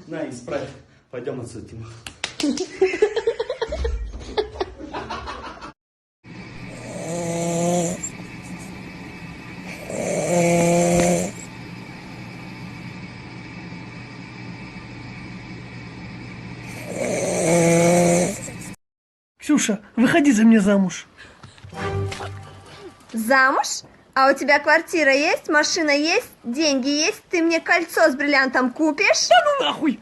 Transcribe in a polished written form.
На, исправь. Пойдем отсюда, Тима. Ксюша, выходи за меня замуж. Замуж? А у тебя квартира есть, машина есть, деньги есть? Ты мне кольцо с бриллиантом купишь? Да ну нахуй!